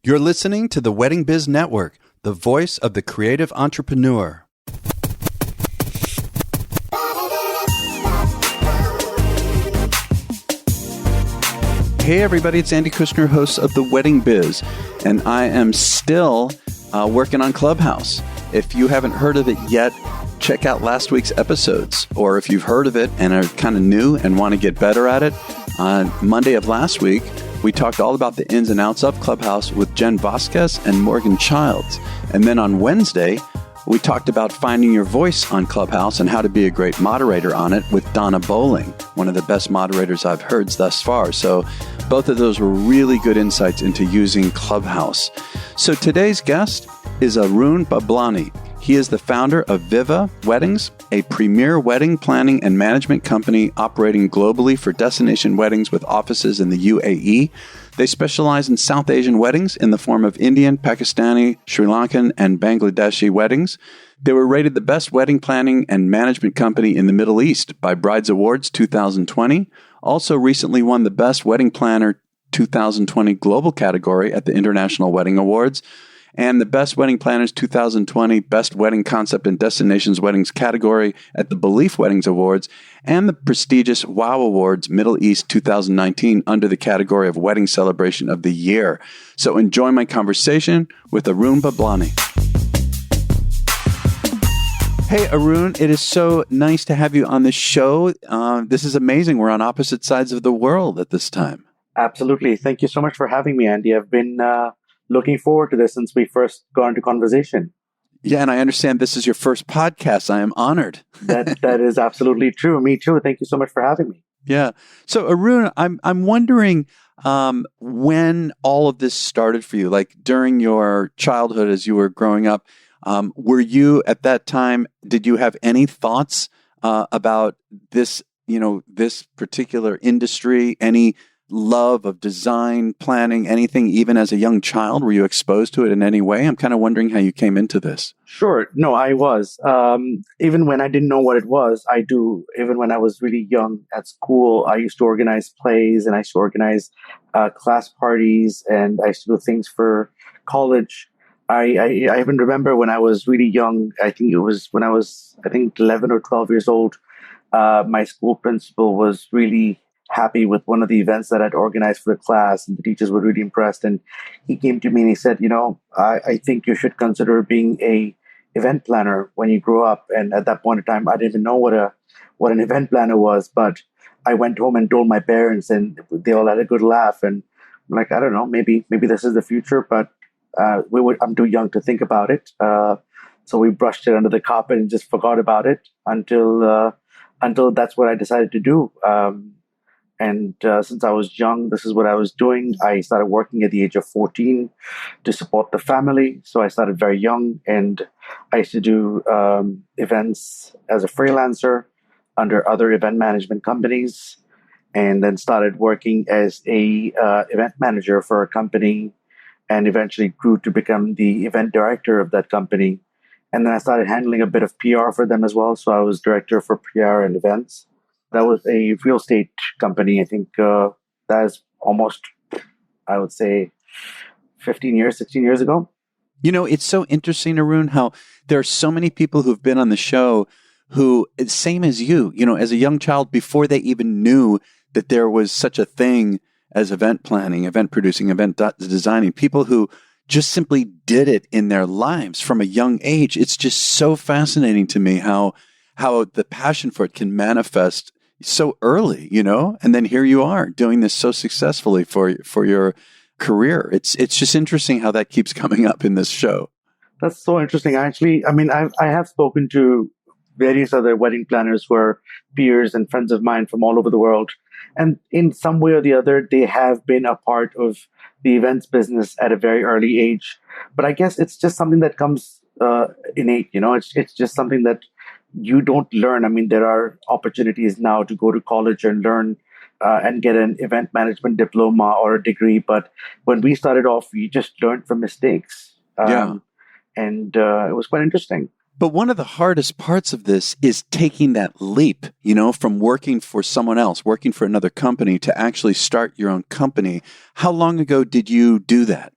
You're listening to the Wedding Biz Network, the voice of the creative entrepreneur. Hey everybody, it's Andy Kushner, host of the Wedding Biz, and I am still working on Clubhouse. If you haven't heard of it yet, check out last week's episodes, or if you've heard of it and are kind of new and want to get better at it, on Monday of last week, we talked all about the ins and outs of Clubhouse with Jen Vasquez and Morgan Childs. And then on Wednesday, we talked about finding your voice on Clubhouse and how to be a great moderator on it with Donna Bowling, one of the best moderators I've heard thus far. So both of those were really good insights into using Clubhouse. So today's guest is Arun Bablani. He is the founder of Vivaah Weddings, a premier wedding planning and management company operating globally for destination weddings with offices in the UAE. They specialize in South Asian weddings in the form of Indian, Pakistani, Srilankan, and Bangladeshi weddings. They were rated the best wedding planning and management company in the Middle East by Brides Awards 2020. Also recently won the Best Wedding Planner 2020 global category at the International Wedding Awards, and the Best Wedding Planners 2020 Best Wedding Concept and Destinations Weddings category at the Belief Weddings Awards, and the prestigious WOW Awards Middle East 2019 under the category of Wedding Celebration of the Year. So enjoy my conversation with Arun Bablani. Hey, Arun, it is so nice to have you on the show. This is amazing. We're on opposite sides of the world at this time. Absolutely. Thank you so much for having me, Andy. I've been looking forward to this since we first got into conversation. Yeah, and I understand this is your first podcast. I am honored. That is absolutely true. Me too. Thank you so much for having me. Yeah. So Arun, I'm wondering when all of this started for you, like during your childhood as you were growing up. Were you at that time, did you have any thoughts about this, this particular industry, any love of design, planning, anything, even as a young child? Were you exposed to it in any way? I'm kind of wondering how you came into this. Sure. No, I was. Even when I didn't know what it was, I do. Even when I was really young at school, I used to organize plays and I used to organize class parties and I used to do things for college. I even remember when I was really young, I think it was when I was, 11 or 12 years old, my school principal was really happy with one of the events that I'd organized for the class, and the teachers were really impressed. And he came to me and he said, I think you should consider being a event planner when you grow up. And at that point in time, I didn't even know what an event planner was, but I went home and told my parents and they all had a good laugh. And I'm like, I don't know, maybe this is the future, but I'm too young to think about it. So we brushed it under the carpet and just forgot about it until that's what I decided to do. And since I was young, this is what I was doing. I started working at the age of 14 to support the family. So I started very young, and I used to do events as a freelancer under other event management companies, and then started working as a event manager for a company, and eventually grew to become the event director of that company. And then I started handling a bit of PR for them as well. So I was director for PR and events. That was a real estate company. I think that is almost, I would say, 16 years ago. It's so interesting, Arun, how there are so many people who've been on the show who, same as you, as a young child, before they even knew that there was such a thing as event planning, event producing, event designing, people who just simply did it in their lives from a young age. It's just so fascinating to me how the passion for it can manifest so early, and then here you are doing this so successfully for your career. It's just interesting how that keeps coming up in this show. That's so interesting. Actually, I have spoken to various other wedding planners who are peers and friends of mine from all over the world. And in some way or the other, they have been a part of the events business at a very early age. But I guess it's just something that comes innate, it's just something that you don't learn. There are opportunities now to go to college and learn and get an event management diploma or a degree. But when we started off, we just learned from mistakes. And it was quite interesting. But one of the hardest parts of this is taking that leap, from working for someone else, working for another company to actually start your own company. How long ago did you do that?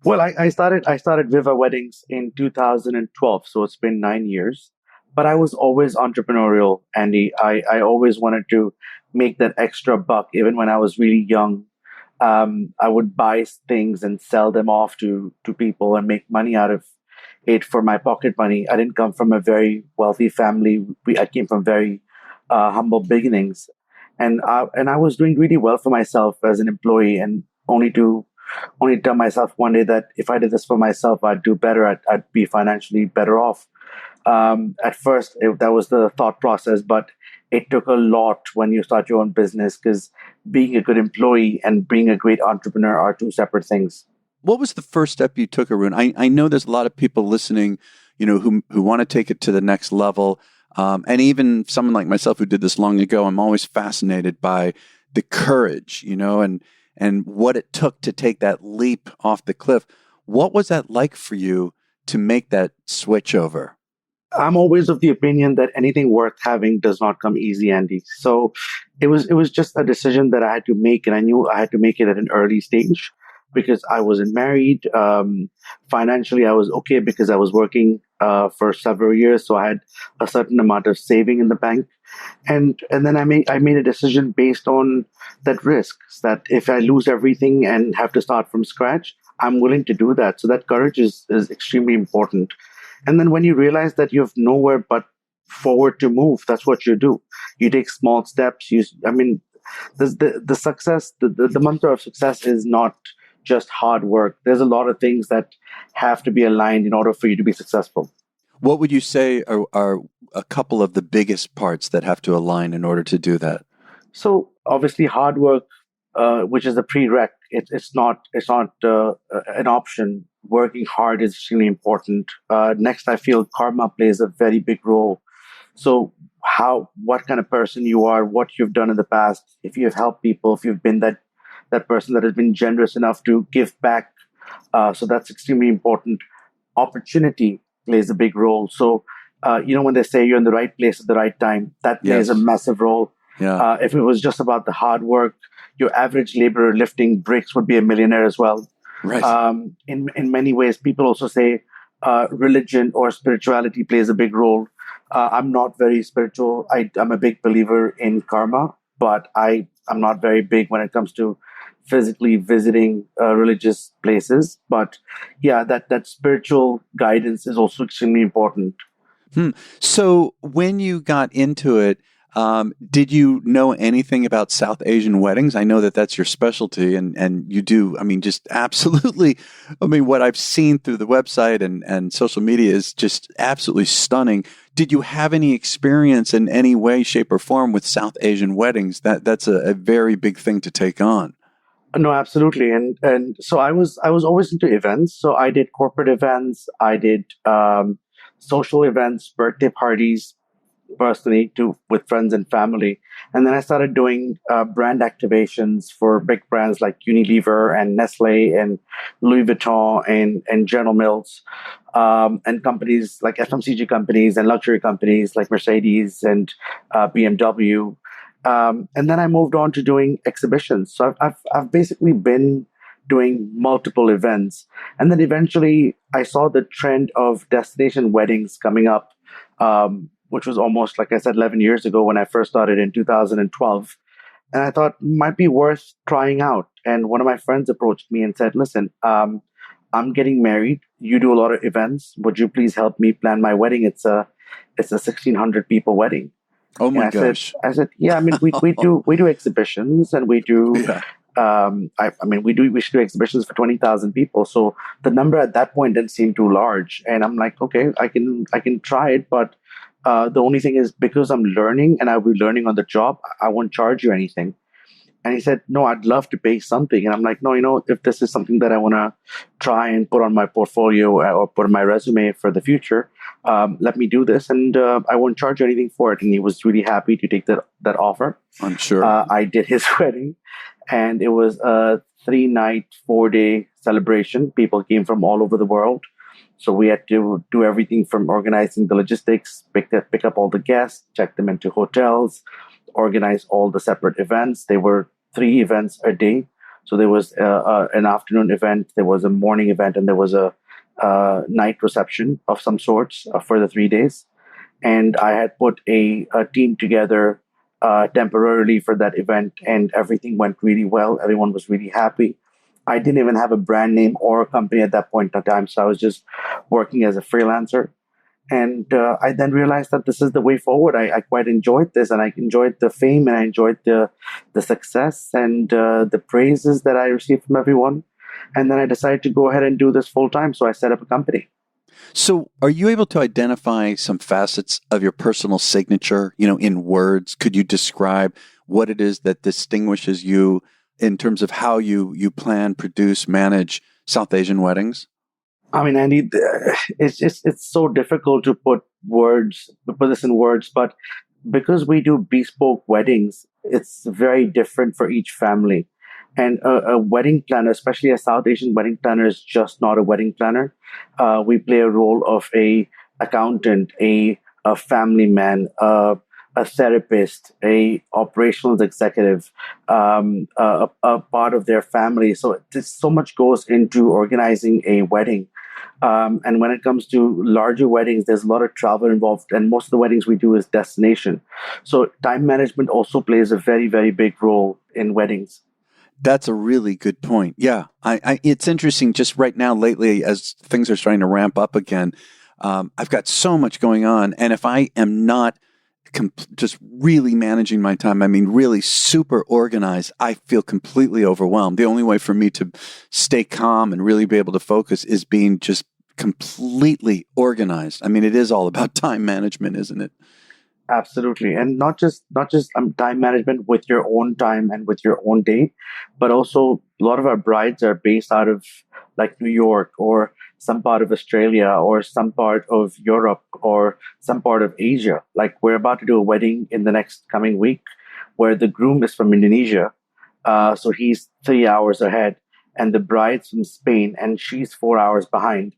Well, I started Viva Weddings in 2012, so it's been 9 years. But I was always entrepreneurial, Andy. I always wanted to make that extra buck, even when I was really young. I would buy things and sell them off to people and make money out of it for my pocket money. I didn't come from a very wealthy family. I came from very humble beginnings, and I was doing really well for myself as an employee, and only tell myself one day that if I did this for myself, I'd do better. I'd be financially better off. At first, that was the thought process, but it took a lot when you start your own business because being a good employee and being a great entrepreneur are two separate things. What was the first step you took, Arun? I know there's a lot of people listening, who want to take it to the next level. And even someone like myself who did this long ago, I'm always fascinated by the courage, and what it took to take that leap off the cliff. What was that like for you to make that switch over? I'm always of the opinion that anything worth having does not come easy, Andy. So it was just a decision that I had to make, and I knew I had to make it at an early stage because I wasn't married. Financially, I was okay because I was working for several years, so I had a certain amount of saving in the bank, and then I made a decision based on that risk that if I lose everything and have to start from scratch, I'm willing to do that. So that courage is extremely important. And then when you realize that you have nowhere but forward to move, that's what you do. You take small steps. The success, the mantra of success is not just hard work. There's a lot of things that have to be aligned in order for you to be successful. What would you say are a couple of the biggest parts that have to align in order to do that? So obviously, hard work, which is a prereq, it's not an option. Working hard is extremely important. Next, I feel karma plays a very big role. So what kind of person you are, what you've done in the past, if you have helped people, if you've been that person that has been generous enough to give back. So that's extremely important. Opportunity plays a big role. So, when they say you're in the right place at the right time, that plays a Yes. massive role. Yeah. If it was just about the hard work, your average laborer lifting bricks would be a millionaire as well. Right. In many ways, people also say religion or spirituality plays a big role. I'm not very spiritual. I'm a big believer in karma, but I'm not very big when it comes to physically visiting religious places. But yeah, that spiritual guidance is also extremely important. Hmm. So when you got into it, did you know anything about South Asian weddings? I know that that's your specialty, and you do. I mean, just absolutely. I mean, what I've seen through the website and social media is just absolutely stunning. Did you have any experience in any way, shape, or form with South Asian weddings? That's a very big thing to take on. No, absolutely, and so I was always into events. So I did corporate events, I did social events, birthday parties, personally to with friends and family, and then I started doing brand activations for big brands like Unilever and Nestle and Louis Vuitton and General Mills, and companies like FMCG companies and luxury companies like Mercedes and BMW. And then I moved on to doing exhibitions. So I've basically been doing multiple events. And then eventually I saw the trend of destination weddings coming up, which was almost, like I said, 11 years ago when I first started in 2012. And I thought might be worth trying out. And one of my friends approached me and said, listen, I'm getting married. You do a lot of events. Would you please help me plan my wedding? It's a 1,600 people wedding. Oh And my gosh. yeah, I mean, we do exhibitions and we do, Yeah. we should do exhibitions for 20,000 people. So the number at that point didn't seem too large. And I'm like, okay, I can try it. But the only thing is because I'm learning and I'll be learning on the job, I won't charge you anything. And he said, no, I'd love to pay something. And I'm like, no, if this is something that I want to try and put on my portfolio or put on my resume for the future, let me do this. And I won't charge you anything for it. And he was really happy to take that offer. I'm sure. I did his wedding, and it was a 3-night, 4-day celebration. People came from all over the world. So we had to do everything from organizing the logistics, pick up all the guests, check them into hotels, organize all the separate events. They were 3 events a day. So there was an afternoon event, there was a morning event, and there was a night reception of some sorts for the 3 days. And I had put a team together temporarily for that event, and everything went really well. Everyone was really happy. I didn't even have a brand name or a company at that point in time, so I was just working as a freelancer. And I then realized that this is the way forward. I quite enjoyed this, and I enjoyed the fame, and I enjoyed the success and the praises that I received from everyone. And then I decided to go ahead and do this full time. So I set up a company. So, are you able to identify some facets of your personal signature, in words? Could you describe what it is that distinguishes you in terms of how you plan, produce, manage South Asian weddings? I mean, Andy, it's so difficult to put this in words, but because we do bespoke weddings, it's very different for each family. And a wedding planner, especially a South Asian wedding planner, is just not a wedding planner. We play a role of a accountant, a family man, a therapist, a operations executive, a part of their family. So so much goes into organizing a wedding. And when it comes to larger weddings, there's a lot of travel involved, and most of the weddings we do is destination. So time management also plays a very, very big role in weddings. That's a really good point. Yeah, it's interesting just right now lately as things are starting to ramp up again. I've got so much going on, and if I am not just really managing my time, I mean, really super organized, I feel completely overwhelmed. The only way for me to stay calm and really be able to focus is being just completely organized. I mean, it is all about time management, isn't it? Absolutely, and not just time management with your own time and with your own day, but also a lot of our brides are based out of like New York or some part of Australia or some part of Europe or some part of Asia. Like we're about to do a wedding in the next coming week, where the groom is from Indonesia, so he's 3 hours ahead, and the bride's from Spain, and she's 4 hours behind,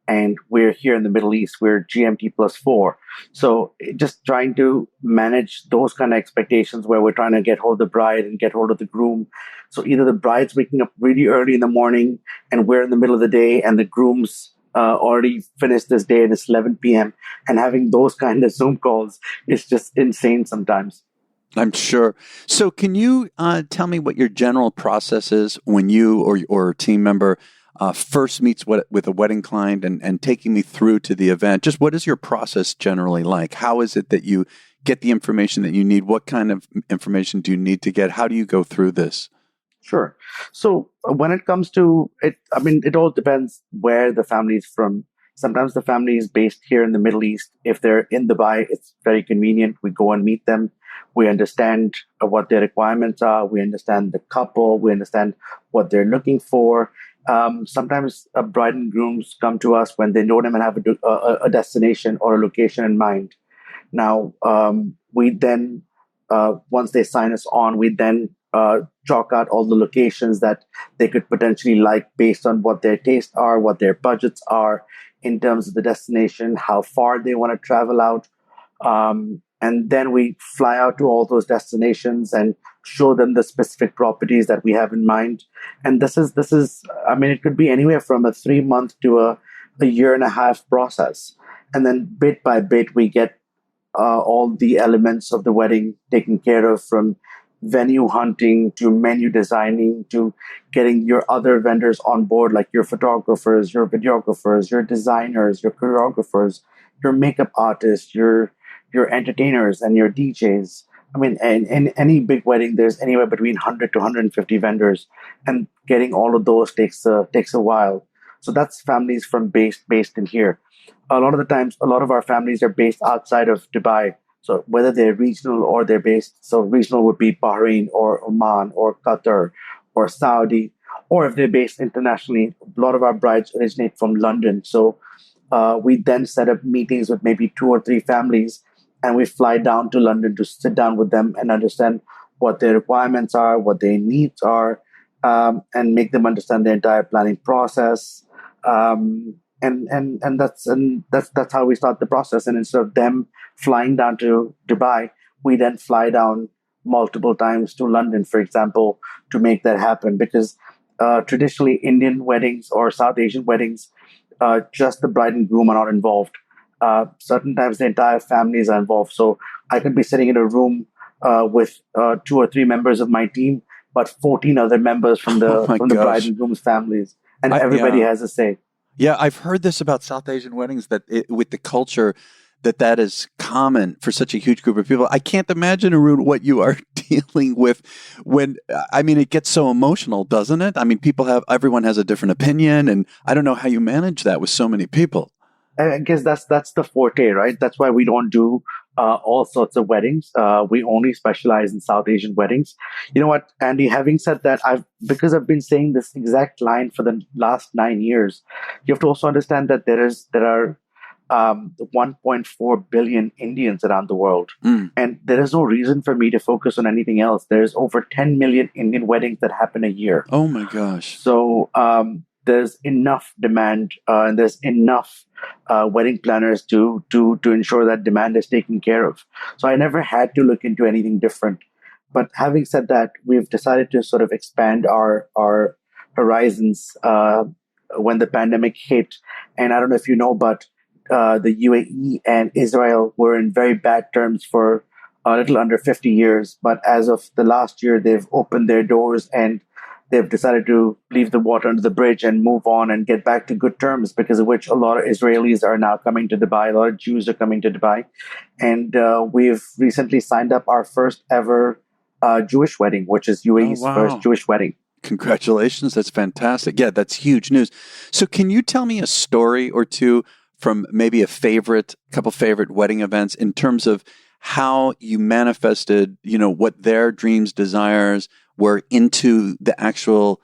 and we're here in the Middle East. We're GMT plus four. So just trying to manage those kind of expectations where we're trying to get hold of the bride and get hold of the groom. So either the bride's waking up really early in the morning and we're in the middle of the day, and the groom's already finished this day and it's 11 p.m. And having those kind of Zoom calls is just insane sometimes. I'm sure. So can you tell me what your general process is when you or a team member first meets with a wedding client and taking me through to the event? Just what is your process generally like? How is it that you get the information that you need? What kind of information do you need to get? How do you go through this? Sure. So when it comes to it, I mean, it all depends where the family is from. Sometimes the family is based here in the Middle East. If they're in Dubai, it's very convenient. We go and meet them. We understand what their requirements are. We understand the couple. We understand what they're looking for. Sometimes bride and grooms come to us when they know them and have a destination or a location in mind. Now, we then, once they sign us on, we then chalk out all the locations that they could potentially like based on what their tastes are, what their budgets are in terms of the destination, how far they want to travel out. And then we fly out to all those destinations and show them the specific properties that we have in mind. And this is, I mean, it could be anywhere from a 3 month to a year and a half process. And then bit by bit, we get all the elements of the wedding taken care of, from venue hunting to menu designing to getting your other vendors on board, like your photographers, your videographers, your designers, your choreographers, your makeup artists, your entertainers, and your DJs. I mean, in any big wedding, there's anywhere between 100 to 150 vendors, and getting all of those takes a while. So that's families from based in here. A lot of the times, a lot of our families are based outside of Dubai. So whether they're regional or they're based, so regional would be Bahrain or Oman or Qatar or Saudi, or if they're based internationally, a lot of our brides originate from London. So we then set up meetings with maybe two or three families, and we fly down to London to sit down with them and understand what their requirements are, what their needs are, and make them understand the entire planning process. And that's how we start the process. And instead of them flying down to Dubai, we then fly down multiple times to London, for example, to make that happen. Because traditionally, Indian weddings or South Asian weddings, just the bride and groom are not involved. Certain times, the entire families are involved. So I could be sitting in a room with two or three members of my team, but 14 other members from Oh the my from the bride gosh. and groom's families, and everybody Yeah. has a say. Yeah, I've heard this about South Asian weddings that with the culture that is common for such a huge group of people. I can't imagine, Arun, what you are dealing with when, I mean, it gets so emotional, doesn't it? I mean, everyone has a different opinion, and I don't know how you manage that with so many people. I guess that's the forte, right? That's why we don't do all sorts of weddings. We only specialize in South Asian weddings. You know what, Andy? Having said that, because I've been saying this exact line for the last 9 years. You have to also understand that there are 1.4 billion Indians around the world, Mm. and there is no reason for me to focus on anything else. There's over 10 million Indian weddings that happen a year. Oh my gosh. So there's enough demand, and there's enough wedding planners to ensure that demand is taken care of. So I never had to look into anything different. But having said that, we've decided to sort of expand our horizons when the pandemic hit. And I don't know if you know, but the UAE and Israel were in very bad terms for a little under 50 years. But as of the last year, they've opened their doors and they've decided to leave the water under the bridge and move on and get back to good terms, because of which a lot of Israelis are now coming to Dubai. A lot of Jews are coming to Dubai. And we've recently signed up our first ever Jewish wedding, which is UAE's Oh, wow. first Jewish wedding. Congratulations. That's fantastic. Yeah, that's huge news. So can you tell me a story or two from maybe couple favorite wedding events in terms of how you manifested, what their dreams, desires were into the actual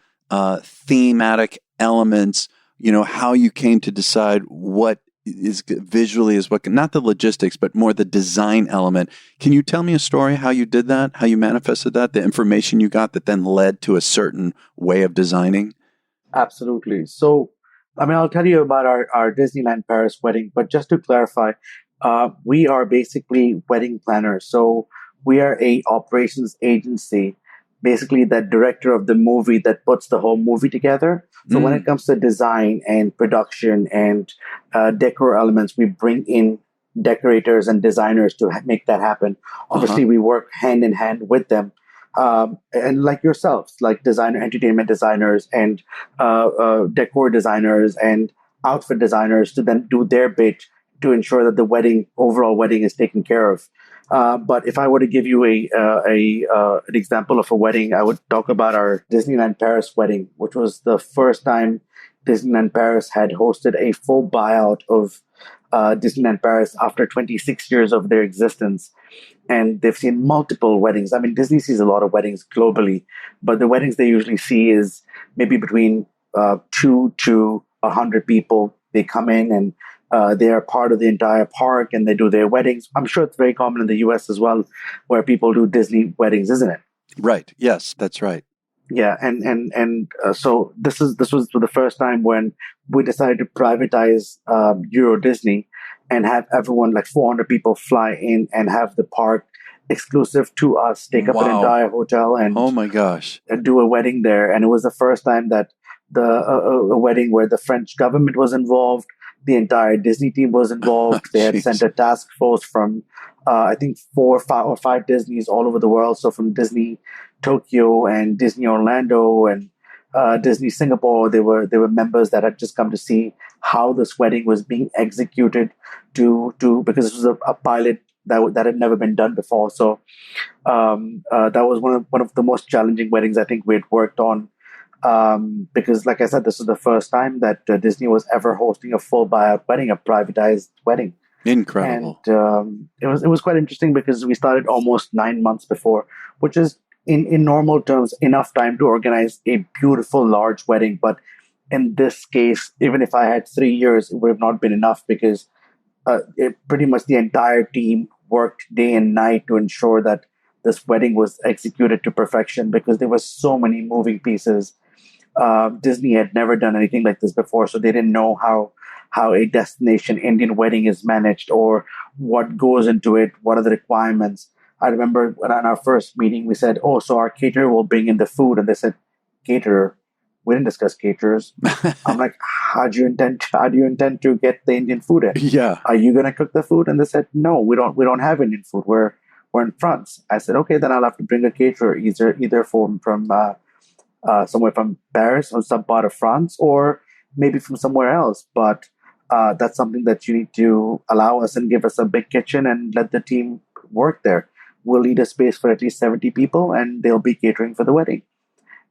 thematic elements, how you came to decide what is visually is what, not the logistics, but more the design element. Can you tell me a story how you did that, how you manifested that, the information you got that then led to a certain way of designing? Absolutely. So, I mean, I'll tell you about our Disneyland Paris wedding, but just to clarify, we are basically wedding planners. So we are a operations agency, basically that director of the movie that puts the whole movie together. So when it comes to design and production and decor elements, we bring in decorators and designers to make that happen. Obviously, we work hand in hand with them. And like yourselves, like entertainment designers and decor designers and outfit designers to then do their bit to ensure that the overall wedding is taken care of. But if I were to give you an example of a wedding, I would talk about our Disneyland Paris wedding, which was the first time Disneyland Paris had hosted a full buyout of Disneyland Paris after 26 years of their existence. And they've seen multiple weddings. I mean, Disney sees a lot of weddings globally, but the weddings they usually see is maybe between 2 to 100 people. They come in and they are part of the entire park and they do their weddings. I'm sure it's very common in the US as well, where people do Disney weddings, isn't it? Right. Yes, that's right. Yeah, so this was the first time when we decided to privatize Euro Disney and have everyone, like 400 people, fly in and have the park exclusive to us, take up an Wow. entire hotel and Oh my gosh. do a wedding there. And it was the first time that a wedding where the French government was involved, the entire Disney team was involved. They had Jeez. sent a task force from I think 4 or 5 Disneys all over the world. So from Disney Tokyo and Disney Orlando and Disney Singapore, they were members that had just come to see how this wedding was being executed because this was a pilot that had never been done before. So that was one of the most challenging weddings I think we had worked on. Because, like I said, this was the first time that Disney was ever hosting a full buyout wedding, a privatized wedding. Incredible. And it was quite interesting because we started almost 9 months before, which is in normal terms enough time to organize a beautiful large wedding. But in this case, even if I had 3 years, it would have not been enough because pretty much the entire team worked day and night to ensure that this wedding was executed to perfection because there were so many moving pieces. Disney had never done anything like this before, so they didn't know how a destination Indian wedding is managed or what goes into it, what are the requirements. I remember when on our first meeting, we said, "Oh, so our caterer will bring in the food," and they said, "Caterer? We didn't discuss caterers." I'm like, How do you intend to get the Indian food in? Yeah. Are you gonna cook the food?" And they said, "No, we don't have Indian food. We're in France." I said, "Okay, then I'll have to bring a caterer, either from somewhere from Paris or some part of France, or maybe from somewhere else. But that's something that you need to allow us and give us a big kitchen and let the team work there. We'll need a space for at least 70 people, and they'll be catering for the wedding."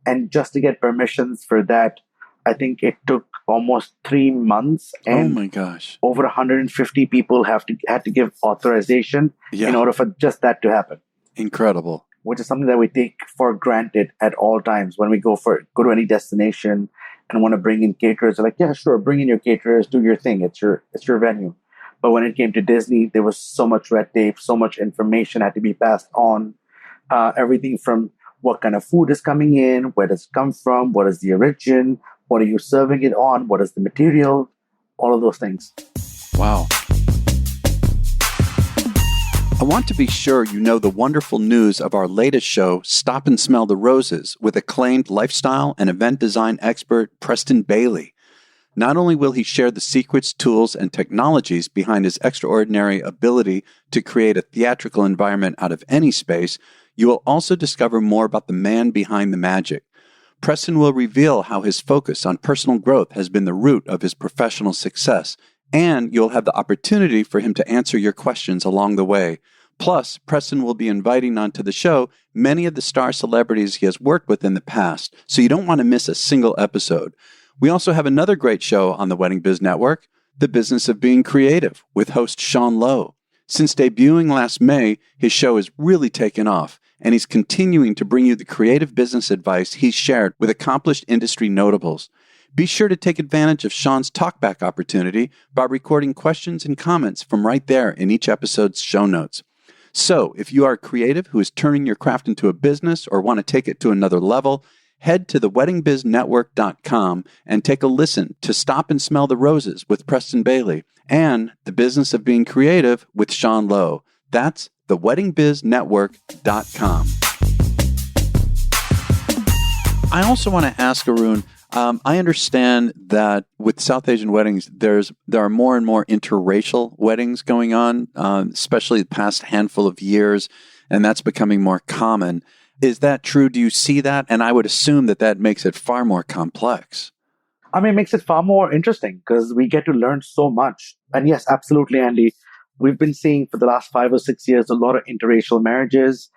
And just to get permissions for that, I think it took almost 3 months, Oh and my gosh. over 150 people had to give authorization in Yeah. order for just that to happen, Incredible. which is something that we take for granted at all times when we go to any destination and want to bring in caterers. They're like, "Yeah, sure, bring in your caterers, do your thing. It's your venue." But when it came to Disney, there was so much red tape, so much information had to be passed on. Everything from what kind of food is coming in, where does it come from, what is the origin, what are you serving it on, what is the material, all of those things. Wow. I want to be sure you know the wonderful news of our latest show, Stop and Smell the Roses, with acclaimed lifestyle and event design expert Preston Bailey. Not only will he share the secrets, tools, and technologies behind his extraordinary ability to create a theatrical environment out of any space, you will also discover more about the man behind the magic. Preston will reveal how his focus on personal growth has been the root of his professional success, and you'll have the opportunity for him to answer your questions along the way. Plus, Preston will be inviting onto the show many of the star celebrities he has worked with in the past, so you don't want to miss a single episode. We also have another great show on the Wedding Biz Network, The Business of Being Creative, with host Sean Lowe. Since debuting last May, his show has really taken off, and he's continuing to bring you the creative business advice he's shared with accomplished industry notables. Be sure to take advantage of Sean's talkback opportunity by recording questions and comments from right there in each episode's show notes. So, if you are a creative who is turning your craft into a business or want to take it to another level, head to theweddingbiznetwork.com and take a listen to Stop and Smell the Roses with Preston Bailey and The Business of Being Creative with Sean Lowe. That's theweddingbiznetwork.com. I also want to ask Arun, I understand that with South Asian weddings, there are more and more interracial weddings going on, especially the past handful of years, and that's becoming more common. Is that true? Do you see that? And I would assume that makes it far more complex. I mean, it makes it far more interesting because we get to learn so much. And yes, absolutely, Andy. We've been seeing for the last 5 or 6 years a lot of interracial marriages.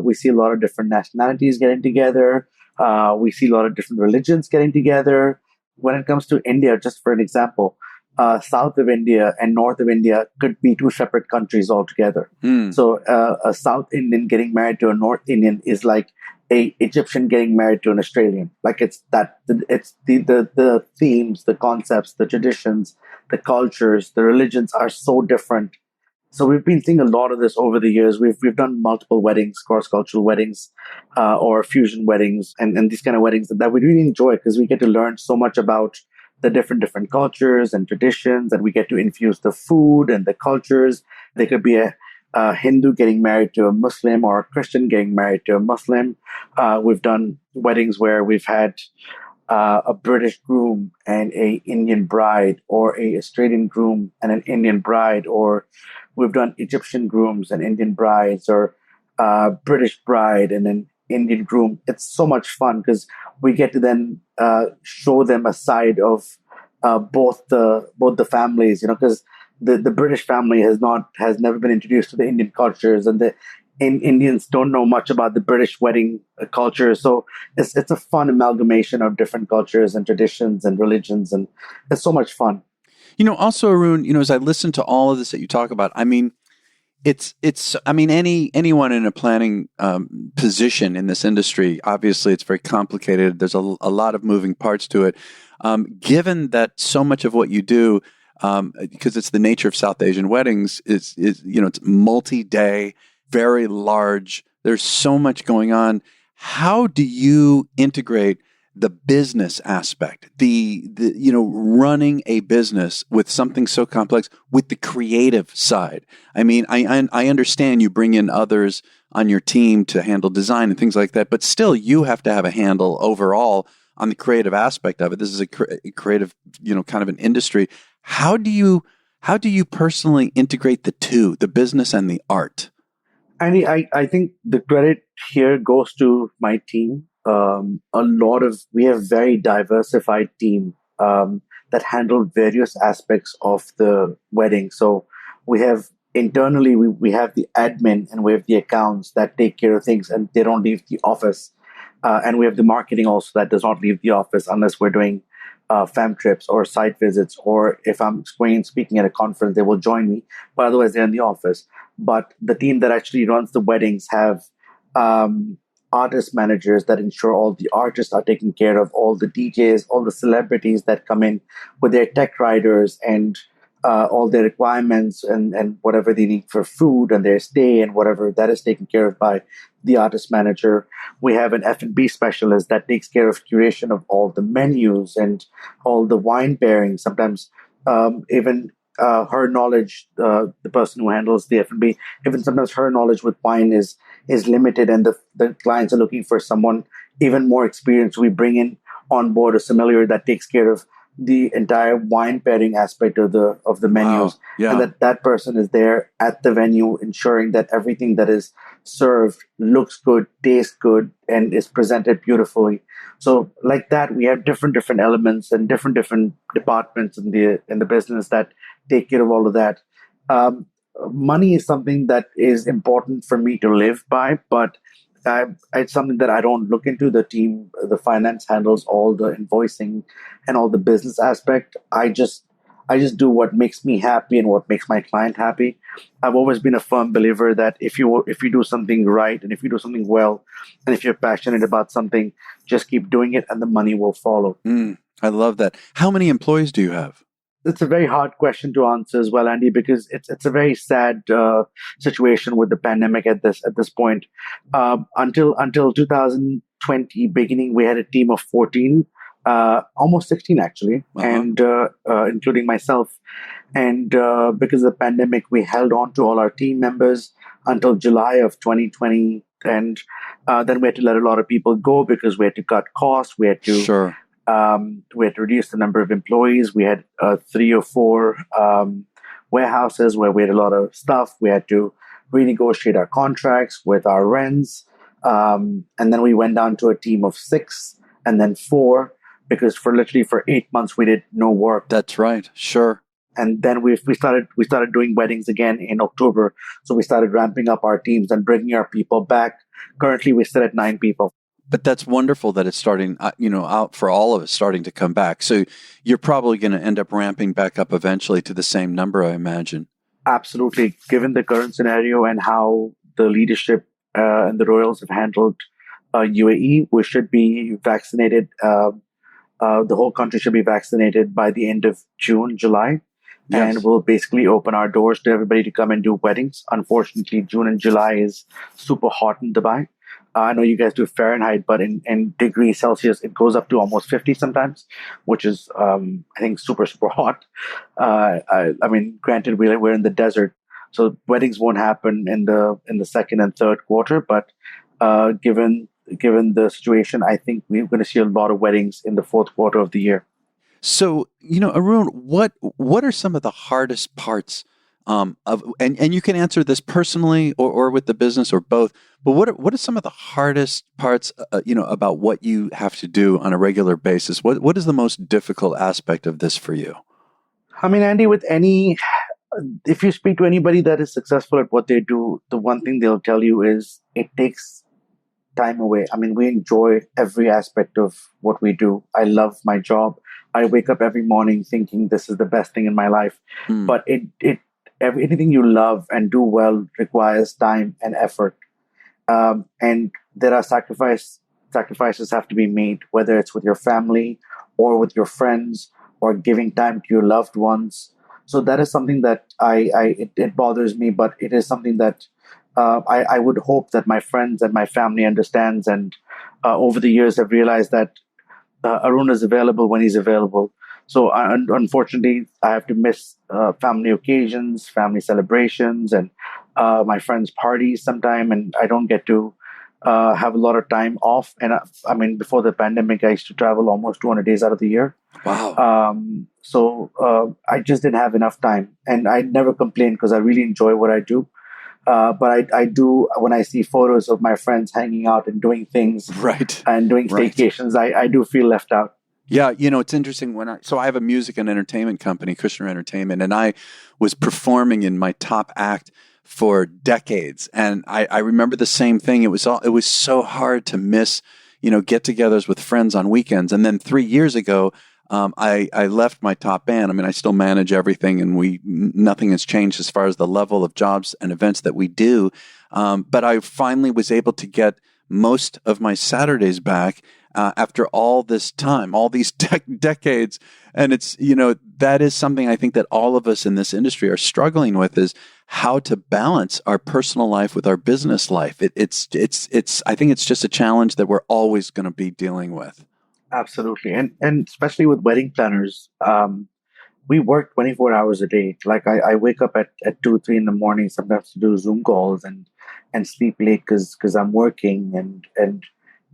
We see a lot of different nationalities getting together. We see a lot of different religions getting together. When it comes to India, just for an example, south of India and north of India could be two separate countries altogether. So a South Indian getting married to a North Indian is like a Egyptian getting married to an Australian. Like it's the themes, the concepts, the traditions, the cultures, the religions are so different. So we've been seeing a lot of this over the years. We've done multiple weddings, cross-cultural weddings, or fusion weddings, and these kind of weddings that we really enjoy because we get to learn so much about the different cultures and traditions, and we get to infuse the food and the cultures. There could be a Hindu getting married to a Muslim or a Christian getting married to a Muslim. We've done weddings where we've had a British groom and a Indian bride, or a Australian groom and an Indian bride, or we've done Egyptian grooms and Indian brides, or British bride and an Indian groom. It's so much fun because we get to then show them a side of both the families, because the British family has never been introduced to the Indian cultures, and the Indians don't know much about the British wedding culture. So it's a fun amalgamation of different cultures and traditions and religions, and it's so much fun. Also, Arun, as I listen to all of this that you talk about, I mean, anyone in a planning position in this industry, obviously it's very complicated. There's a lot of moving parts to it. Given that so much of what you do, because it's the nature of South Asian weddings, it's multi-day, very large. There's so much going on. How do you integrate the business aspect, the running a business with something so complex, with the creative side. I mean, I understand you bring in others on your team to handle design and things like that, but still you have to have a handle overall on the creative aspect of it. This is a creative, kind of an industry. How do you personally integrate the two, the business and the art? Andy, I think the credit here goes to my team. We have very diversified team that handle various aspects of the wedding. So we have internally, we have the admin and we have the accounts that take care of things and they don't leave the office. And we have the marketing also that does not leave the office unless we're doing fam trips or site visits, or if I'm going and speaking at a conference, they will join me. But otherwise, they're in the office. But the team that actually runs the weddings have artist managers that ensure all the artists are taken care of, all the DJs, all the celebrities that come in with their tech riders and all their requirements and whatever they need for food and their stay and whatever, that is taken care of by the artist manager. We have an F&B specialist that takes care of curation of all the menus and all the wine pairing. Sometimes even her knowledge, the person who handles the F&B, even sometimes her knowledge with wine is limited, and the clients are looking for someone even more experienced. We bring in on board a sommelier that takes care of the entire wine pairing aspect of the menus. Wow. Yeah. And that person is there at the venue ensuring that everything that is served looks good, tastes good, and is presented beautifully. So like that, we have different elements and different departments in the business that take care of all of that. Money is something that is important for me to live by, but it's something that I don't look into. The team, the finance handles all the invoicing and all the business aspect. I just do what makes me happy and what makes my client happy. I've always been a firm believer that if you do something right and if you do something well, and if you're passionate about something, just keep doing it and the money will follow. I love that. How many employees do you have? It's a very hard question to answer as well, Andy, because it's a very sad situation with the pandemic at this point. Until 2020 beginning, we had a team of 14, almost 16 actually, and including myself. And because of the pandemic, we held on to all our team members until July of 2020, and then we had to let a lot of people go because we had to cut costs. We had to. Sure. We had to reduce the number of employees. We had 3 or 4 warehouses where we had a lot of stuff. We had to renegotiate our contracts with our rents. And then we went down to a team of 6 and then 4 because for 8 months we did no work. That's right. Sure. And then we started doing weddings again in October. So we started ramping up our teams and bringing our people back. Currently, we sit at 9 people. But that's wonderful that it's starting, out for all of us, starting to come back. So you're probably going to end up ramping back up eventually to the same number, I imagine. Absolutely. Given the current scenario and how the leadership and the royals have handled UAE, we should be vaccinated. The whole country should be vaccinated by the end of June, July. Yes. And we'll basically open our doors to everybody to come and do weddings. Unfortunately, June and July is super hot in Dubai. I know you guys do Fahrenheit, but in degrees Celsius, it goes up to almost 50 sometimes, which is, I think, super, super hot. I mean, granted, we're in the desert, so weddings won't happen in the second and third quarter. But given the situation, I think we're going to see a lot of weddings in the fourth quarter of the year. So, Arun, what are some of the hardest parts and you can answer this personally or with the business or both, but what are some of the hardest parts, about what you have to do on a regular basis? What is the most difficult aspect of this for you? I mean, Andy, if you speak to anybody that is successful at what they do, the one thing they'll tell you is it takes time away. I mean, we enjoy every aspect of what we do. I love my job. I wake up every morning thinking this is the best thing in my life, but anything you love and do well requires time and effort. And there are sacrifices have to be made, whether it's with your family or with your friends or giving time to your loved ones. So that is something that it bothers me, but it is something that I would hope that my friends and my family understands. And over the years, I've realized that Arun is available when he's available. So unfortunately, I have to miss family occasions, family celebrations, and my friends' parties sometime, and I don't get to have a lot of time off. And I mean, before the pandemic, I used to travel almost 200 days out of the year. Wow. So I just didn't have enough time, and I never complain because I really enjoy what I do. But I do, when I see photos of my friends hanging out and doing things Right. and doing Right. staycations, I do feel left out. Yeah, it's interesting so I have a music and entertainment company, Kushner Entertainment, and I was performing in my top act for decades. And I remember the same thing. It was so hard to miss, get-togethers with friends on weekends. And then 3 years ago, I left my top band. I mean, I still manage everything, and nothing has changed as far as the level of jobs and events that we do. But I finally was able to get most of my Saturdays back after all this time, all these decades. And it's, that is something I think that all of us in this industry are struggling with, is how to balance our personal life with our business life. It's I think it's just a challenge that we're always going to be dealing with. Absolutely. And especially with wedding planners, we work 24 hours a day. Like I wake up at 2, 3 in the morning, sometimes to do Zoom calls and sleep late because I'm working, and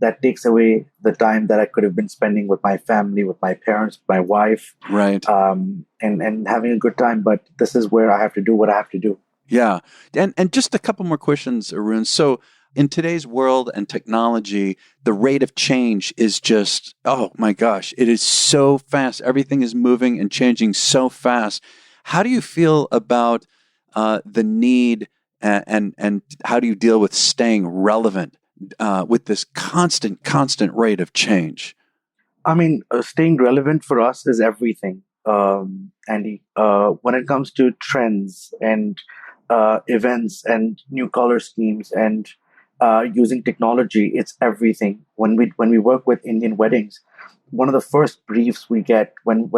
that takes away the time that I could have been spending with my family, with my parents, my wife, right, and having a good time. But this is where I have to do what I have to do. Yeah, and just a couple more questions, Arun. So, in today's world and technology, the rate of change is just, oh my gosh, it is so fast. Everything is moving and changing so fast. How do you feel about the need and how do you deal with staying relevant with this constant rate of change? I mean, staying relevant for us is everything, Andy. When it comes to trends and events and new color schemes and using technology, it's everything. When we work with Indian weddings, one of the first briefs we get when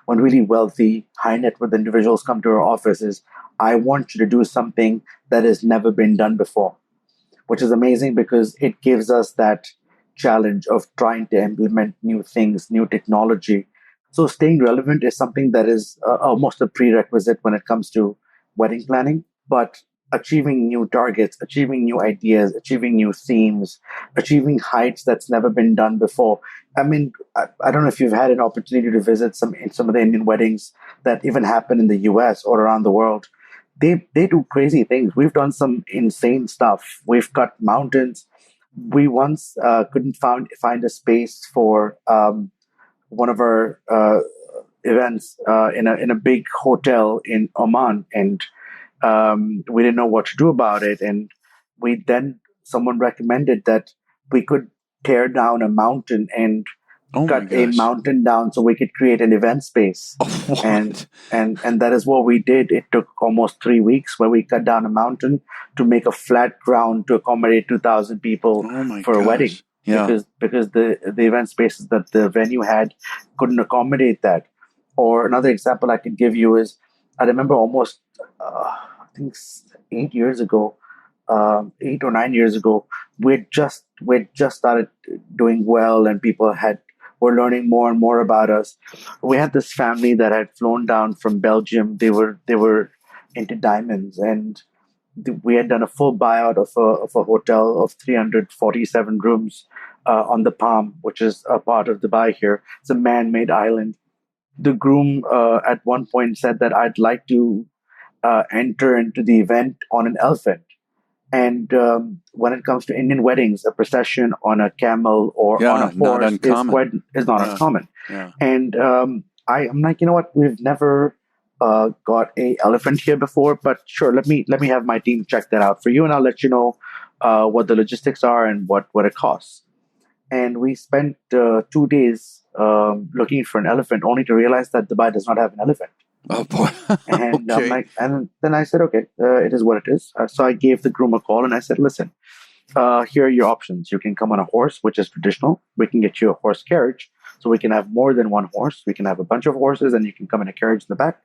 really wealthy, high net worth individuals come to our office is, I want you to do something that has never been done before, which is amazing because it gives us that challenge of trying to implement new things, new technology. So staying relevant is something that is almost a prerequisite when it comes to wedding planning, but achieving new targets, achieving new ideas, achieving new themes, achieving heights that's never been done before. I mean, I don't know if you've had an opportunity to visit some of the Indian weddings that even happen in the US or around the world. They do crazy things. We've done some insane stuff. We've cut mountains. We once couldn't find a space for one of our events in a big hotel in Oman, and we didn't know what to do about it. And someone recommended that we could tear down a mountain and cut a mountain down so we could create an event space. Oh, and that is what we did. It took almost 3 weeks where we cut down a mountain to make a flat ground to accommodate 2,000 people for a wedding. Yeah. Because the event spaces that the venue had couldn't accommodate that. Or another example I could give you is, I remember almost, I think 8 years ago, 8 or 9 years ago, we'd just started doing well, and people were learning more and more about us. We had this family that had flown down from Belgium. They were into diamonds, and we had done a full buyout of a hotel of 347 rooms on the Palm, which is a part of Dubai here. It's a man-made island. The groom at one point said that, I'd like to enter into the event on an elephant. And when it comes to Indian weddings, a procession on a camel or on a horse is not uncommon. Yeah. And I'm like, you know what? We've never got a elephant here before, but sure, let me have my team check that out for you, and I'll let you know what the logistics are and what it costs. And we spent 2 days looking for an elephant, only to realize that Dubai does not have an elephant. Oh boy! And Okay. and then I said, okay, it is what it is. So I gave the groom a call and I said, listen, here are your options. You can come on a horse, which is traditional. We can get you a horse carriage, so we can have more than one horse. We can have a bunch of horses, and you can come in a carriage in the back.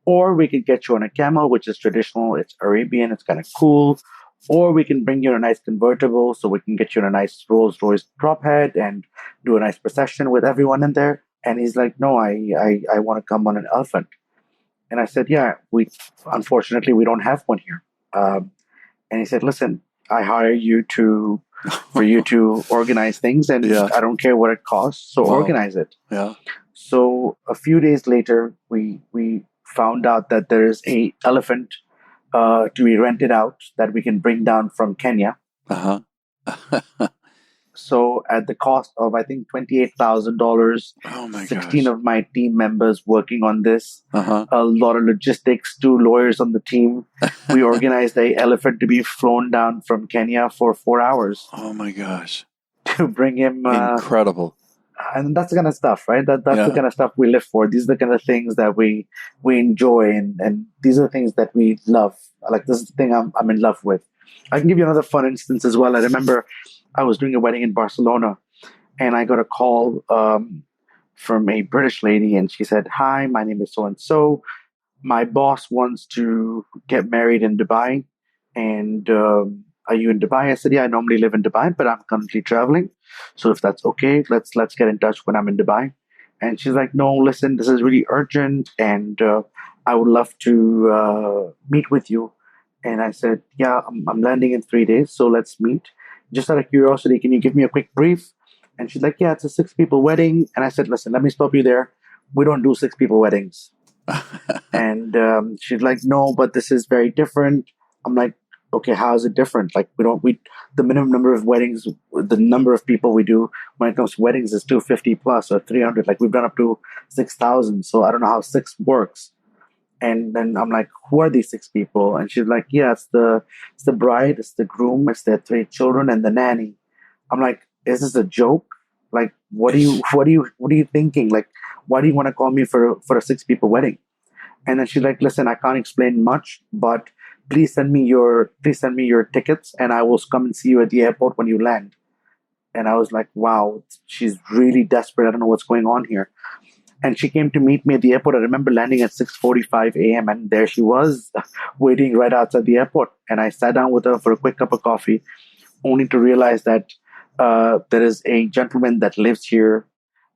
Or we could get you on a camel, which is traditional. It's Arabian. It's kind of cool. or we can bring you in a nice convertible so we can get you in a nice Rolls Royce drop head and do a nice procession with everyone in there. And he's like, no, I want to come on an elephant. And I said, yeah, unfortunately, we don't have one here. And he said, listen, I hire you for you to organize things, and I don't care what it costs, so organize it. Yeah. So a few days later, we found out that there is a elephant to be rented out that we can bring down from Kenya. Uh-huh. So at the cost of, I think, $28,000, 16 of my team members working on this, a lot of logistics, 2 lawyers on the team. We organized a elephant to be flown down from Kenya for 4 hours. Oh my gosh. To bring him. Incredible. And that's the kind of stuff, right? That's the kind of stuff we live for. These are the kind of things that we enjoy, and these are the things that we love. Like, this is the thing I'm in love with. I can give you another fun instance as well. I remember I was doing a wedding in Barcelona, and I got a call from a British lady, and she said, hi, my name is so-and-so. My boss wants to get married in Dubai, and are you in Dubai? I said, yeah, I normally live in Dubai, but I'm currently traveling. So if that's okay, let's get in touch when I'm in Dubai. And she's like, no, listen, this is really urgent, and I would love to meet with you. And I said, yeah, I'm landing in 3 days, so let's meet. Just out of curiosity, can you give me a quick brief? And she's like, yeah, it's a 6-people wedding. And I said, listen, let me stop you there. We don't do 6-people weddings. And she's like, no, but this is very different. I'm like, okay, how is it different? Like, the minimum number of weddings, the number of people we do when it comes to weddings is 250 plus or 300. Like, we've done up to 6,000. So I don't know how 6 works. And then I'm like, who are these 6 people? And she's like, yeah, it's the bride, it's the groom, it's their 3 children, and the nanny. I'm like, is this a joke? Like, what are you thinking? Like, why do you want to call me for a 6-people wedding? And then she's like, listen, I can't explain much, but please send me your tickets, and I will come and see you at the airport when you land. And I was like, wow, she's really desperate. I don't know what's going on here. And she came to meet me at the airport. I remember landing at 6:45 a.m. and there she was waiting right outside the airport. And I sat down with her for a quick cup of coffee, only to realize that there is a gentleman that lives here.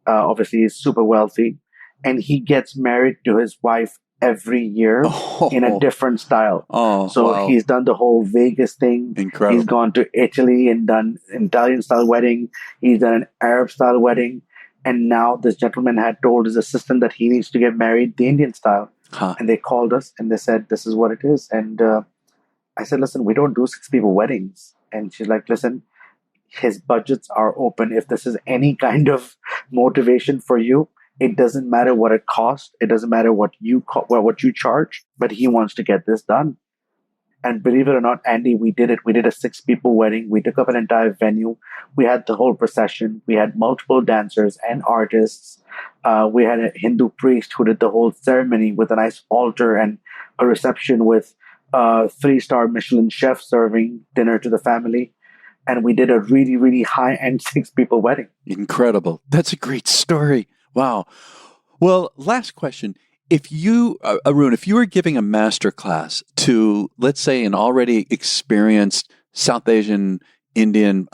Obviously, he's super wealthy, and he gets married to his wife every year in a different style. He's done the whole Vegas thing. Incredible. He's gone to Italy and done an Italian-style wedding. He's done an Arab-style wedding. And now this gentleman had told his assistant that he needs to get married the Indian style. And they called us and they said, this is what it is. And I said, listen, we don't do 6-people weddings. And she's like, listen, his budgets are open. If this is any kind of motivation for you, it doesn't matter what it costs. It doesn't matter what you charge, but he wants to get this done. And believe it or not, Andy, we did it. We did a 6-people wedding. We took up an entire venue. We had the whole procession. We had multiple dancers and artists. We had a Hindu priest who did the whole ceremony with a nice altar and a reception with 3-star Michelin chef serving dinner to the family. And we did a really, really high-end 6-people wedding. Incredible. That's a great story. Wow. Well, last question. If you, Arun, if you were giving a master class to, let's say, an already experienced South Asian Indian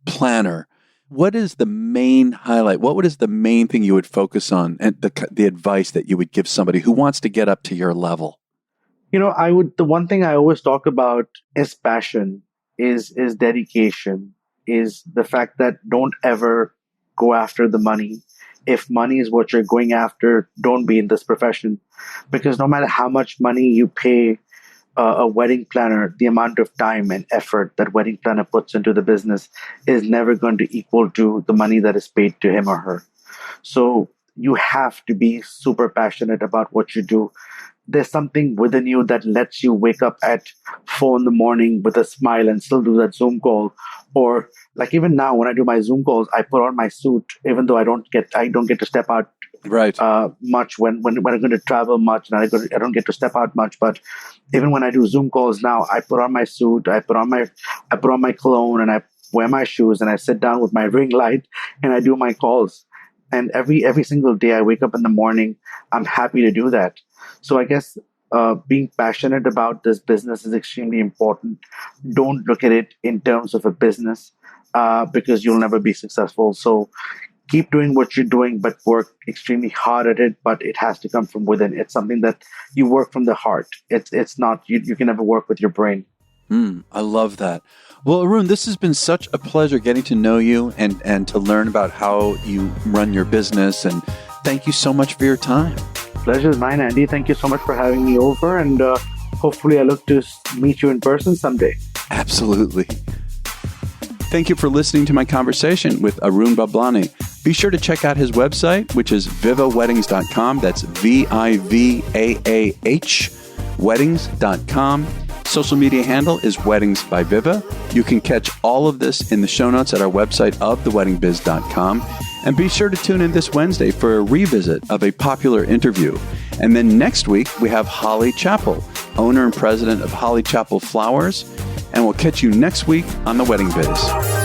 planner, what is the main highlight? What is the main thing you would focus on, and the advice that you would give somebody who wants to get up to your level? The one thing I always talk about is passion, is dedication, is the fact that don't ever go after the money. If money is what you're going after, don't be in this profession, because no matter how much money you pay a wedding planner, the amount of time and effort that wedding planner puts into the business is never going to equal to the money that is paid to him or her. So you have to be super passionate about what you do. There's something within you that lets you wake up at 4 a.m. with a smile and still do that Zoom call. Or like even now when I do my Zoom calls, I put on my suit, even though I don't get to step out much when I'm going to travel much, and I don't get to step out much. But even when I do Zoom calls now, I put on my suit, I put on my cologne, and I wear my shoes, and I sit down with my ring light and I do my calls. And every single day I wake up in the morning, I'm happy to do that. So I guess being passionate about this business is extremely important. Don't look at it in terms of a business because you'll never be successful. So keep doing what you're doing, but work extremely hard at it. But it has to come from within. It's something that you work from the heart. It's not, you can never work with your brain. I love that. Well, Arun, this has been such a pleasure getting to know you and to learn about how you run your business. And thank you so much for your time. Pleasure is mine, Andy. Thank you so much for having me over. And hopefully I look to meet you in person someday. Absolutely. Thank you for listening to my conversation with Arun Bablani. Be sure to check out his website, which is vivaahweddings.com. That's Vivaah weddings.com. Social media handle is Weddings by Viva. You can catch all of this in the show notes at our website of theweddingbiz.com. And be sure to tune in this Wednesday for a revisit of a popular interview. And then next week, we have Holly Chappell, owner and president of Holly Chappell Flowers. And we'll catch you next week on The Wedding Biz.